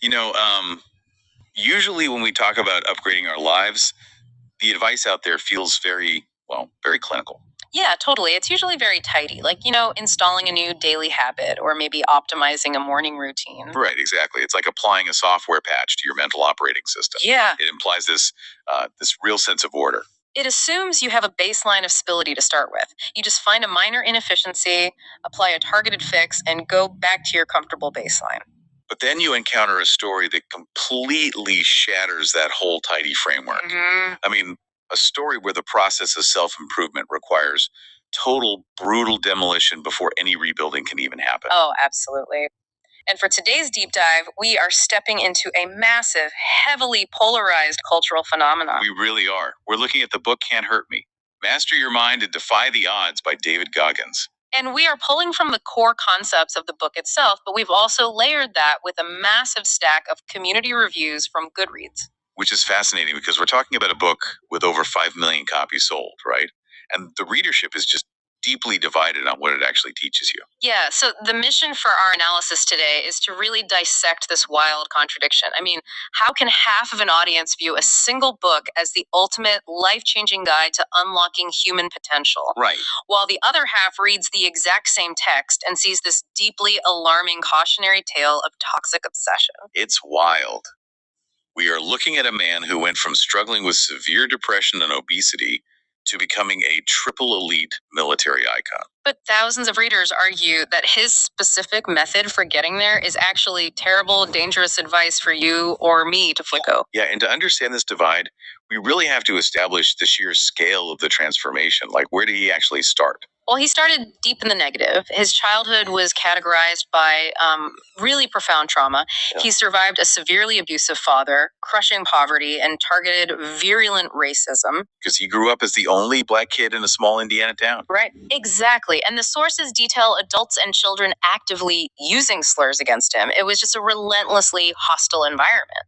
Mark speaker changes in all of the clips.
Speaker 1: You know, usually when we talk about upgrading our lives, the advice out there feels very clinical.
Speaker 2: Yeah, totally. It's usually very tidy, like, installing a new daily habit or maybe optimizing a morning routine.
Speaker 1: Right, exactly. It's like applying a software patch to your mental operating system.
Speaker 2: Yeah.
Speaker 1: It implies this real sense of order.
Speaker 2: It assumes you have a baseline of stability to start with. You just find a minor inefficiency, apply a targeted fix, and go back to your comfortable baseline.
Speaker 1: But then you encounter a story that completely shatters that whole tidy framework. I mean, a story where the process of self-improvement requires total brutal demolition before any rebuilding can even happen.
Speaker 2: Oh, absolutely. And for today's deep dive, we are stepping into a massive, heavily polarized cultural phenomenon.
Speaker 1: We really are. We're looking at the book Can't Hurt Me. Master Your Mind and Defy the Odds by David Goggins.
Speaker 2: And we are pulling from the core concepts of the book itself, but we've also layered that with a massive stack of community reviews from Goodreads.
Speaker 1: Which is fascinating because we're talking about a book with over 5 million copies sold, right? And the readership is just deeply divided on what it actually teaches you.
Speaker 2: Yeah, so the mission for our analysis today is to really dissect this wild contradiction. I mean, how can half of an audience view a single book as the ultimate life-changing guide to unlocking human potential?
Speaker 1: Right.
Speaker 2: While the other half reads the exact same text and sees this deeply alarming cautionary tale of toxic obsession.
Speaker 1: It's wild. We are looking at a man who went from struggling with severe depression and obesity to becoming a triple elite military icon.
Speaker 2: But thousands of readers argue that his specific method for getting there is actually terrible, dangerous advice for you or me to follow.
Speaker 1: Yeah, and to understand this divide, we really have to establish the sheer scale of the transformation. Like, where did he actually start?
Speaker 2: Well, he started deep in the negative. His childhood was categorized by really profound trauma.
Speaker 1: Yeah.
Speaker 2: He survived a severely abusive father, crushing poverty, and targeted virulent racism.
Speaker 1: Because he grew up as the only black kid in a small Indiana town.
Speaker 2: Right, exactly. And the sources detail adults and children actively using slurs against him. It was just a relentlessly hostile environment.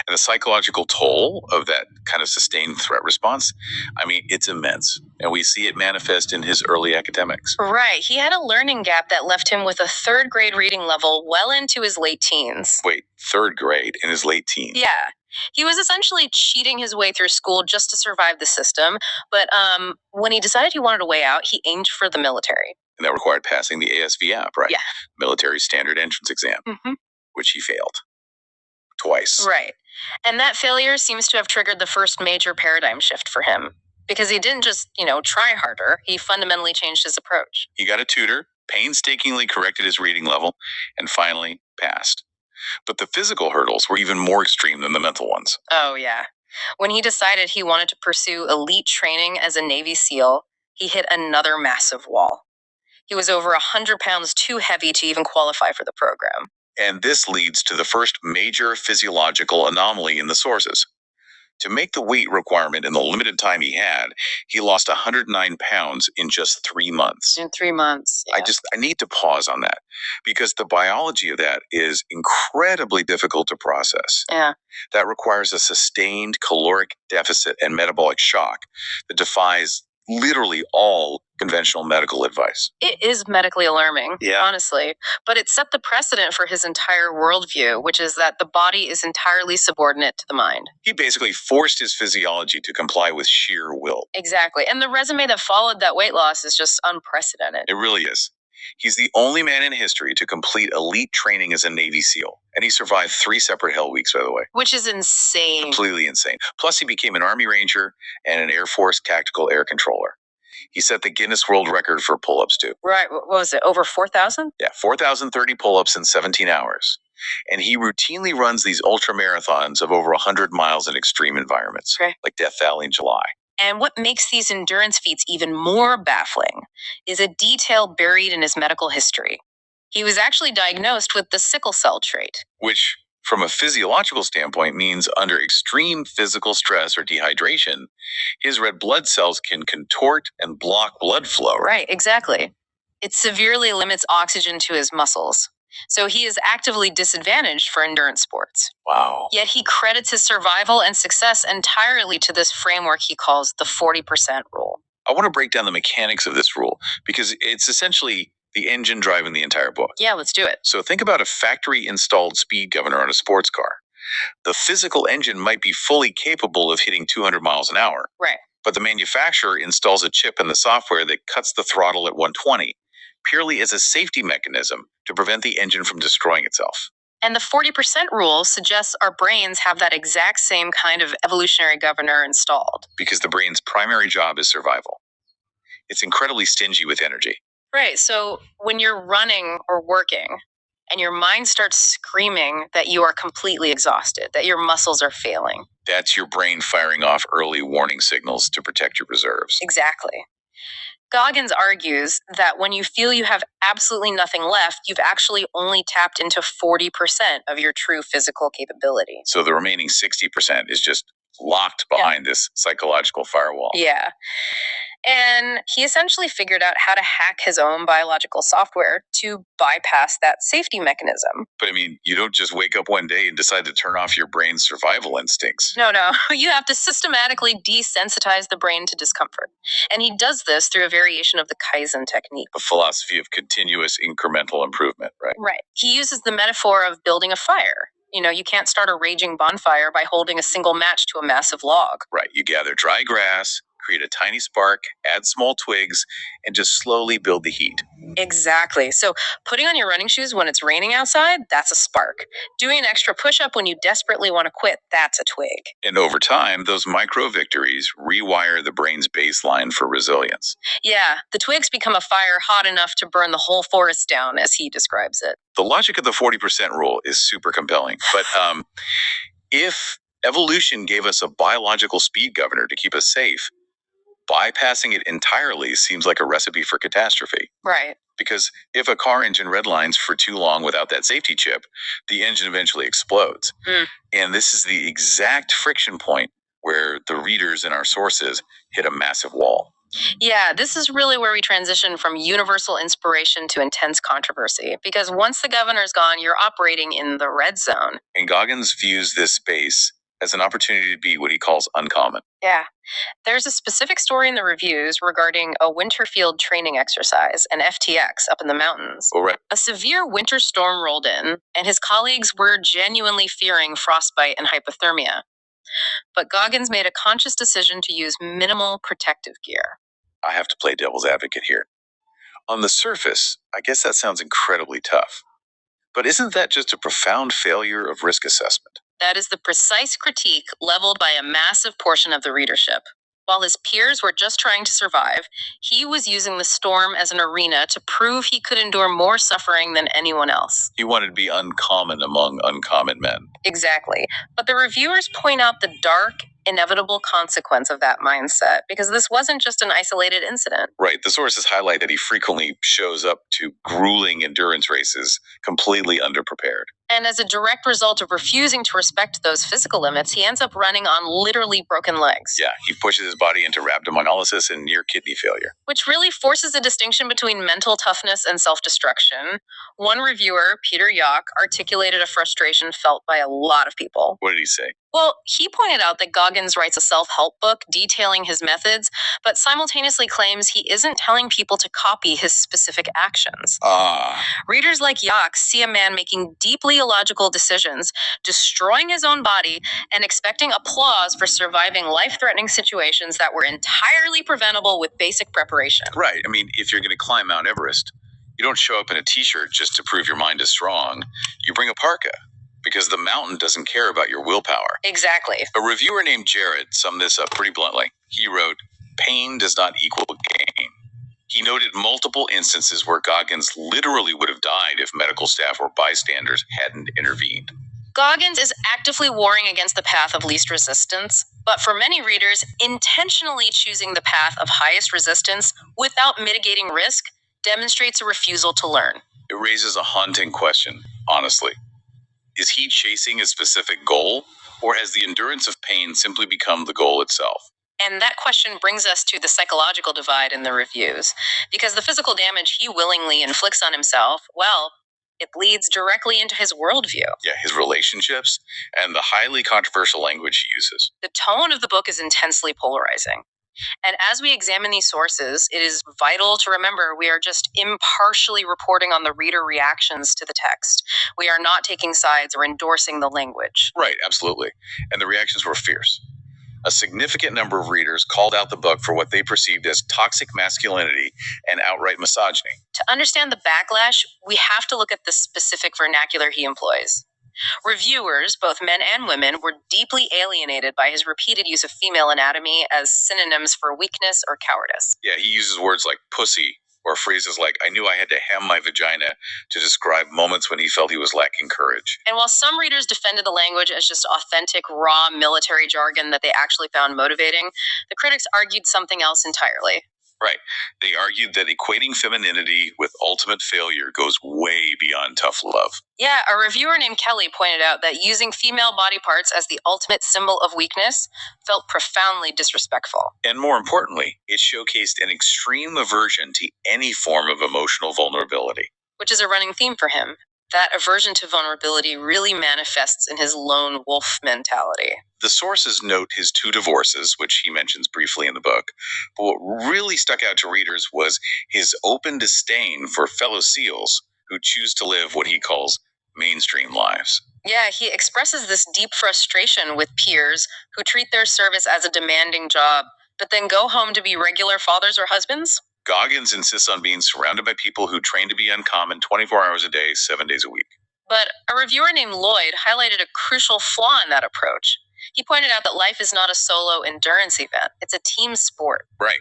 Speaker 1: And the psychological toll of that kind of sustained threat response, I mean, it's immense. And we see it manifest in his early academics.
Speaker 2: Right. He had a learning gap that left him with a third grade reading level well into his late teens.
Speaker 1: Wait, third grade in his late teens?
Speaker 2: Yeah. He was essentially cheating his way through school just to survive the system. But when he decided he wanted a way out, he aimed for the military.
Speaker 1: And that required passing the ASVAP, right?
Speaker 2: Yeah.
Speaker 1: Military Standard Entrance Exam, which he failed. Twice.
Speaker 2: Right. And that failure seems to have triggered the first major paradigm shift for him. Because he didn't just, try harder. He fundamentally changed his approach.
Speaker 1: He got a tutor, painstakingly corrected his reading level, and finally passed. But the physical hurdles were even more extreme than the mental ones.
Speaker 2: Oh, yeah. When he decided he wanted to pursue elite training as a Navy SEAL, he hit another massive wall. He was over 100 pounds too heavy to even qualify for the program.
Speaker 1: And this leads to the first major physiological anomaly in the sources. To make the weight requirement in the limited time he had, he lost 109 pounds in just 3 months.
Speaker 2: In 3 months. Yeah.
Speaker 1: I need to pause on that because the biology of that is incredibly difficult to process.
Speaker 2: Yeah.
Speaker 1: That requires a sustained caloric deficit and metabolic shock that defies literally all conventional medical advice.
Speaker 2: It is medically alarming,
Speaker 1: Yeah.
Speaker 2: honestly, but it set the precedent for his entire worldview, which is that the body is entirely subordinate to the mind.
Speaker 1: He basically forced his physiology to comply with sheer will.
Speaker 2: Exactly. And the resume that followed that weight loss is just unprecedented.
Speaker 1: It really is. He's the only man in history to complete elite training as a Navy SEAL. And he survived 3 separate Hell Weeks, by the way.
Speaker 2: Which is insane.
Speaker 1: Completely insane. Plus, he became an Army Ranger and an Air Force Tactical Air Controller. He set the Guinness World Record for pull-ups, too.
Speaker 2: Right. What was it? Over 4,000?
Speaker 1: Yeah, 4,030 pull-ups in 17 hours. And he routinely runs these ultra marathons of over 100 miles in extreme environments, like Death Valley in July.
Speaker 2: And what makes these endurance feats even more baffling is a detail buried in his medical history. He was actually diagnosed with the sickle cell trait.
Speaker 1: Which, from a physiological standpoint, means under extreme physical stress or dehydration, his red blood cells can contort and block blood flow.
Speaker 2: Right, exactly. It severely limits oxygen to his muscles. So he is actively disadvantaged for endurance sports.
Speaker 1: Wow.
Speaker 2: Yet he credits his survival and success entirely to this framework he calls the 40% rule.
Speaker 1: I want to break down the mechanics of this rule because it's essentially the engine driving the entire book.
Speaker 2: Yeah, let's do it.
Speaker 1: So think about a factory-installed speed governor on a sports car. The physical engine might be fully capable of hitting 200 miles an hour.
Speaker 2: Right.
Speaker 1: But the manufacturer installs a chip in the software that cuts the throttle at 120, purely as a safety mechanism to prevent the engine from destroying itself.
Speaker 2: And the 40% rule suggests our brains have that exact same kind of evolutionary governor installed.
Speaker 1: Because the brain's primary job is survival. It's incredibly stingy with energy.
Speaker 2: Right, so when you're running or working, and your mind starts screaming that you are completely exhausted, that your muscles are failing.
Speaker 1: That's your brain firing off early warning signals to protect your reserves.
Speaker 2: Exactly. Goggins argues that when you feel you have absolutely nothing left, you've actually only tapped into 40% of your true physical capability.
Speaker 1: So the remaining 60% is just locked behind this psychological firewall.
Speaker 2: Yeah. And he essentially figured out how to hack his own biological software to bypass that safety mechanism.
Speaker 1: But I mean, you don't just wake up one day and decide to turn off your brain's survival instincts.
Speaker 2: No. You have to systematically desensitize the brain to discomfort. And he does this through a variation of the Kaizen technique.
Speaker 1: A philosophy of continuous incremental improvement, right?
Speaker 2: Right. He uses the metaphor of building a fire. You can't start a raging bonfire by holding a single match to a massive log.
Speaker 1: Right. You gather dry grass, create a tiny spark, add small twigs, and just slowly build the heat.
Speaker 2: Exactly. So putting on your running shoes when it's raining outside, that's a spark. Doing an extra push-up when you desperately want to quit, that's a twig.
Speaker 1: And over time, those micro victories rewire the brain's baseline for resilience.
Speaker 2: Yeah, the twigs become a fire hot enough to burn the whole forest down, as he describes it.
Speaker 1: The logic of the 40% rule is super compelling. But if evolution gave us a biological speed governor to keep us safe, bypassing it entirely seems like a recipe for catastrophe.
Speaker 2: Right.
Speaker 1: Because if a car engine redlines for too long without that safety chip, the engine eventually explodes. And this is the exact friction point where the readers in our sources hit a massive wall.
Speaker 2: Yeah, this is really where we transition from universal inspiration to intense controversy. Because once the governor's gone, you're operating in the red zone.
Speaker 1: And Goggins views this space as an opportunity to be what he calls uncommon.
Speaker 2: Yeah. There's a specific story in the reviews regarding a winter field training exercise, an FTX, up in the mountains.
Speaker 1: Oh, right.
Speaker 2: A severe winter storm rolled in, and his colleagues were genuinely fearing frostbite and hypothermia. But Goggins made a conscious decision to use minimal protective gear.
Speaker 1: I have to play devil's advocate here. On the surface, I guess that sounds incredibly tough. But isn't that just a profound failure of risk assessment?
Speaker 2: That is the precise critique leveled by a massive portion of the readership. While his peers were just trying to survive, he was using the storm as an arena to prove he could endure more suffering than anyone else.
Speaker 1: He wanted to be uncommon among uncommon men.
Speaker 2: Exactly. But the reviewers point out the dark, inevitable consequence of that mindset, because this wasn't just an isolated incident.
Speaker 1: Right. The sources highlight that he frequently shows up to grueling endurance races completely underprepared.
Speaker 2: And as a direct result of refusing to respect those physical limits, he ends up running on literally broken legs.
Speaker 1: Yeah, he pushes his body into rhabdomyolysis and near kidney failure.
Speaker 2: Which really forces a distinction between mental toughness and self-destruction. One reviewer, Peter Yock, articulated a frustration felt by a lot of people.
Speaker 1: What did he say?
Speaker 2: Well, he pointed out that Goggins writes a self-help book detailing his methods, but simultaneously claims he isn't telling people to copy his specific actions. Readers like Yock see a man making deeply illogical decisions, destroying his own body, and expecting applause for surviving life-threatening situations that were entirely preventable with basic preparation.
Speaker 1: Right. I mean, if you're going to climb Mount Everest, you don't show up in a t-shirt just to prove your mind is strong. You bring a parka, because the mountain doesn't care about your willpower.
Speaker 2: Exactly.
Speaker 1: A reviewer named Jared summed this up pretty bluntly. He wrote, "Pain does not equal gain." He noted multiple instances where Goggins literally would have died if medical staff or bystanders hadn't intervened.
Speaker 2: Goggins is actively warring against the path of least resistance, but for many readers, intentionally choosing the path of highest resistance without mitigating risk demonstrates a refusal to learn.
Speaker 1: It raises a haunting question, honestly. Is he chasing a specific goal, or has the endurance of pain simply become the goal itself?
Speaker 2: And that question brings us to the psychological divide in the reviews, because the physical damage he willingly inflicts on himself, well, it leads directly into his worldview.
Speaker 1: Yeah, his relationships and the highly controversial language he uses.
Speaker 2: The tone of the book is intensely polarizing. And as we examine these sources, it is vital to remember we are just impartially reporting on the reader reactions to the text. We are not taking sides or endorsing the language.
Speaker 1: Right, absolutely. And the reactions were fierce. A significant number of readers called out the book for what they perceived as toxic masculinity and outright misogyny.
Speaker 2: To understand the backlash, we have to look at the specific vernacular he employs. Reviewers, both men and women, were deeply alienated by his repeated use of female anatomy as synonyms for weakness or cowardice.
Speaker 1: Yeah, he uses words like pussy or phrases like, I knew I had to hem my vagina, to describe moments when he felt he was lacking courage.
Speaker 2: And while some readers defended the language as just authentic, raw military jargon that they actually found motivating, the critics argued something else entirely.
Speaker 1: Right. They argued that equating femininity with ultimate failure goes way beyond tough love.
Speaker 2: Yeah, a reviewer named Kelly pointed out that using female body parts as the ultimate symbol of weakness felt profoundly disrespectful.
Speaker 1: And more importantly, it showcased an extreme aversion to any form of emotional vulnerability.
Speaker 2: Which is a running theme for him. That aversion to vulnerability really manifests in his lone wolf mentality.
Speaker 1: The sources note his 2 divorces, which he mentions briefly in the book, but what really stuck out to readers was his open disdain for fellow SEALs who choose to live what he calls mainstream lives.
Speaker 2: Yeah, he expresses this deep frustration with peers who treat their service as a demanding job, but then go home to be regular fathers or husbands.
Speaker 1: Goggins insists on being surrounded by people who train to be uncommon 24 hours a day, 7 days a week.
Speaker 2: But a reviewer named Lloyd highlighted a crucial flaw in that approach. He pointed out that life is not a solo endurance event, it's a team sport.
Speaker 1: Right.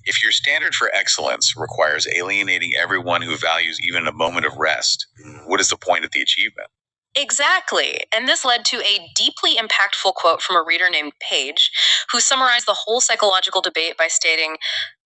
Speaker 1: If your standard for excellence requires alienating everyone who values even a moment of rest, what is the point of the achievement?
Speaker 2: Exactly. And this led to a deeply impactful quote from a reader named Paige, who summarized the whole psychological debate by stating,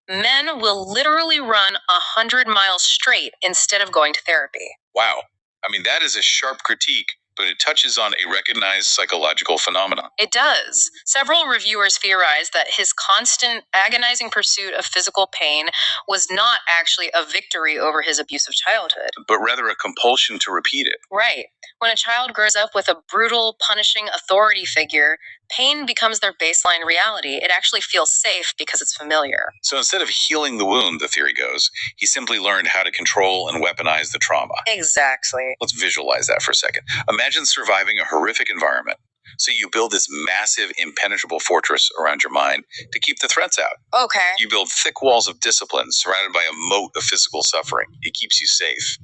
Speaker 2: men will literally run 100 miles straight instead of going to therapy.
Speaker 1: Wow. I mean, that is a sharp critique, but it touches on a recognized psychological phenomenon.
Speaker 2: It does. Several reviewers theorized that his constant, agonizing pursuit of physical pain was not actually a victory over his abusive childhood,
Speaker 1: but rather a compulsion to repeat it.
Speaker 2: Right. When a child grows up with a brutal, punishing authority figure, pain becomes their baseline reality. It actually feels safe because it's familiar.
Speaker 1: So instead of healing the wound, the theory goes, he simply learned how to control and weaponize the trauma.
Speaker 2: Exactly.
Speaker 1: Let's visualize that for a second. Imagine surviving a horrific environment. So you build this massive, impenetrable fortress around your mind to keep the threats out.
Speaker 2: Okay.
Speaker 1: You build thick walls of discipline surrounded by a moat of physical suffering. It keeps you safe.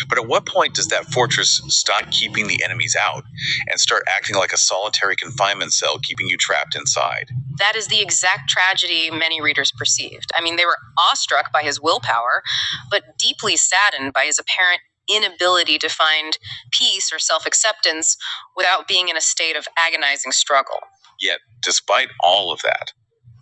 Speaker 1: But at what point does that fortress stop keeping the enemies out and start acting like a solitary confinement cell, keeping you trapped inside?
Speaker 2: That is the exact tragedy many readers perceived. I mean, they were awestruck by his willpower, but deeply saddened by his apparent inability to find peace or self-acceptance without being in a state of agonizing struggle.
Speaker 1: Yet, despite all of that,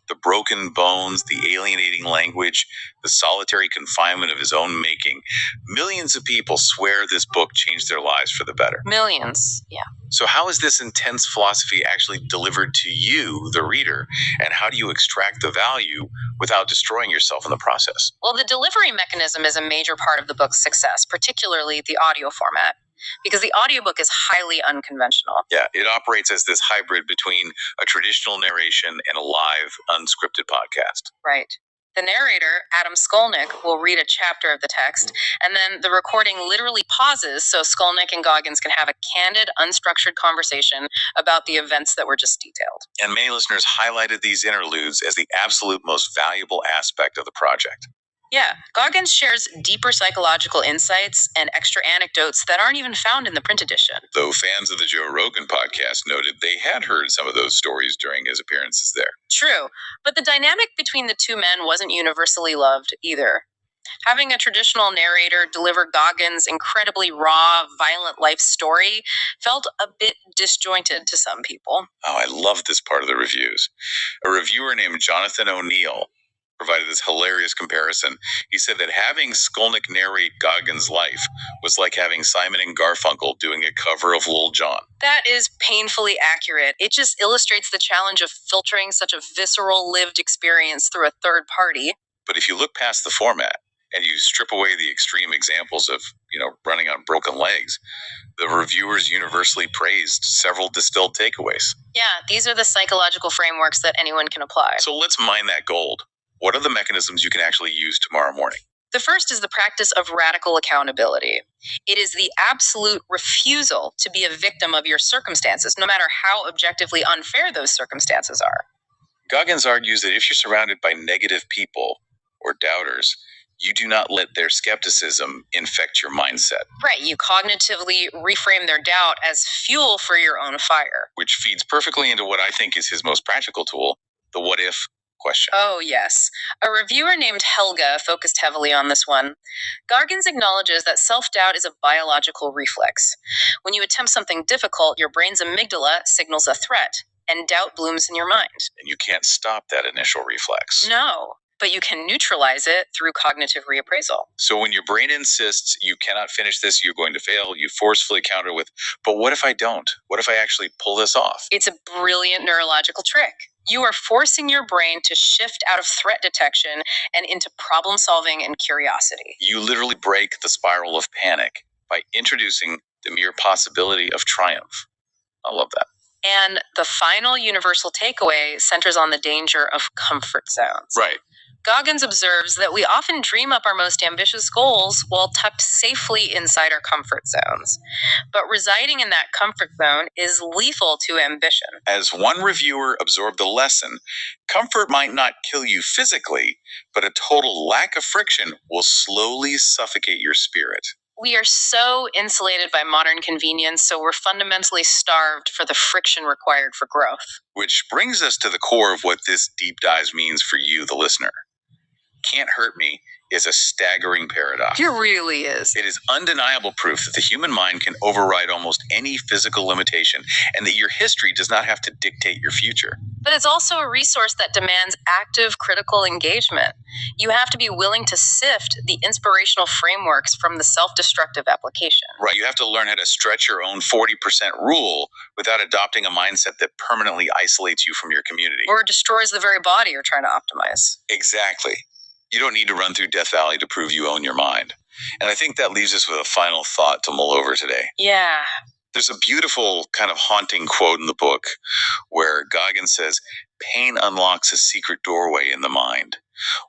Speaker 1: the broken bones, the alienating language, the solitary confinement of his own making, millions of people swear this book changed their lives for the better.
Speaker 2: Millions, yeah.
Speaker 1: So how is this intense philosophy actually delivered to you, the reader, and how do you extract the value without destroying yourself in the process?
Speaker 2: Well, the delivery mechanism is a major part of the book's success, particularly the audio format, because the audiobook is highly unconventional.
Speaker 1: Yeah, it operates as this hybrid between a traditional narration and a live, unscripted podcast.
Speaker 2: Right. The narrator, Adam Skolnick, will read a chapter of the text, and then the recording literally pauses so Skolnick and Goggins can have a candid, unstructured conversation about the events that were just detailed.
Speaker 1: And many listeners highlighted these interludes as the absolute most valuable aspect of the project.
Speaker 2: Yeah, Goggins shares deeper psychological insights and extra anecdotes that aren't even found in the print edition.
Speaker 1: Though fans of the Joe Rogan podcast noted they had heard some of those stories during his appearances there.
Speaker 2: True, but the dynamic between the two men wasn't universally loved either. Having a traditional narrator deliver Goggins' incredibly raw, violent life story felt a bit disjointed to some people.
Speaker 1: Oh, I love this part of the reviews. A reviewer named Jonathan O'Neill provided this hilarious comparison. He said that having Skolnick narrate Goggins' life was like having Simon and Garfunkel doing a cover of Lil Jon.
Speaker 2: That is painfully accurate. It just illustrates the challenge of filtering such a visceral lived experience through a third party.
Speaker 1: But if you look past the format, And you strip away the extreme examples of, running on broken legs, the reviewers universally praised several distilled takeaways.
Speaker 2: Yeah, these are the psychological frameworks that anyone can apply.
Speaker 1: So let's mine that gold. What are the mechanisms you can actually use tomorrow morning?
Speaker 2: The first is the practice of radical accountability. It is the absolute refusal to be a victim of your circumstances, no matter how objectively unfair those circumstances are.
Speaker 1: Goggins argues that if you're surrounded by negative people or doubters, you do not let their skepticism infect your mindset.
Speaker 2: Right, you cognitively reframe their doubt as fuel for your own fire.
Speaker 1: Which feeds perfectly into what I think is his most practical tool, the what if question.
Speaker 2: Oh, yes. A reviewer named Helga focused heavily on this one. Goggins acknowledges that self-doubt is a biological reflex. When you attempt something difficult, your brain's amygdala signals a threat, and doubt blooms in your mind.
Speaker 1: And you can't stop that initial reflex.
Speaker 2: No, but you can neutralize it through cognitive reappraisal.
Speaker 1: So when your brain insists you cannot finish this, you're going to fail, you forcefully counter with, but what if I don't? What if I actually pull this off?
Speaker 2: It's a brilliant neurological trick. You are forcing your brain to shift out of threat detection and into problem solving and curiosity.
Speaker 1: You literally break the spiral of panic by introducing the mere possibility of triumph. I love that.
Speaker 2: And the final universal takeaway centers on the danger of comfort zones.
Speaker 1: Right.
Speaker 2: Goggins observes that we often dream up our most ambitious goals while tucked safely inside our comfort zones. But residing in that comfort zone is lethal to ambition.
Speaker 1: As one reviewer absorbed the lesson, comfort might not kill you physically, but a total lack of friction will slowly suffocate your spirit.
Speaker 2: We are so insulated by modern convenience, so we're fundamentally starved for the friction required for growth.
Speaker 1: Which brings us to the core of what this deep dive means for you, the listener. Can't hurt me is a staggering paradox.
Speaker 2: It really is.
Speaker 1: It is undeniable proof that the human mind can override almost any physical limitation and that your history does not have to dictate your future.
Speaker 2: But it's also a resource that demands active critical engagement. You have to be willing to sift the inspirational frameworks from the self-destructive application.
Speaker 1: Right, you have to learn how to stretch your own 40% rule without adopting a mindset that permanently isolates you from your community.
Speaker 2: Or destroys the very body you're trying to optimize.
Speaker 1: Exactly. You don't need to run through Death Valley to prove you own your mind. And I think that leaves us with a final thought to mull over today.
Speaker 2: Yeah.
Speaker 1: There's a beautiful kind of haunting quote in the book where Goggins says, pain unlocks a secret doorway in the mind,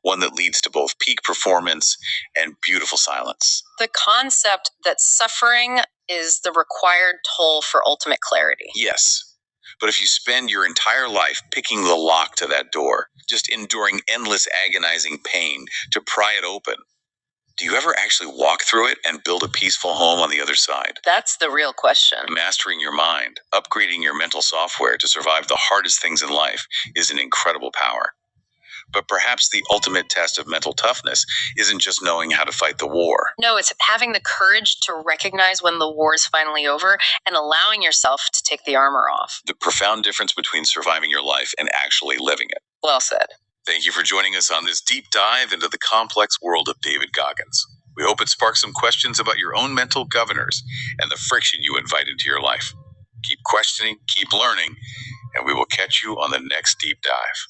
Speaker 1: one that leads to both peak performance and beautiful silence.
Speaker 2: The concept that suffering is the required toll for ultimate clarity.
Speaker 1: Yes. But if you spend your entire life picking the lock to that door, just enduring endless agonizing pain to pry it open, do you ever actually walk through it and build a peaceful home on the other side?
Speaker 2: That's the real question.
Speaker 1: Mastering your mind, upgrading your mental software to survive the hardest things in life is an incredible power. But perhaps the ultimate test of mental toughness isn't just knowing how to fight the war.
Speaker 2: No, it's having the courage to recognize when the war is finally over and allowing yourself to take the armor off.
Speaker 1: The profound difference between surviving your life and actually living it.
Speaker 2: Well said.
Speaker 1: Thank you for joining us on this deep dive into the complex world of David Goggins. We hope it sparks some questions about your own mental governors and the friction you invite into your life. Keep questioning, keep learning, and we will catch you on the next deep dive.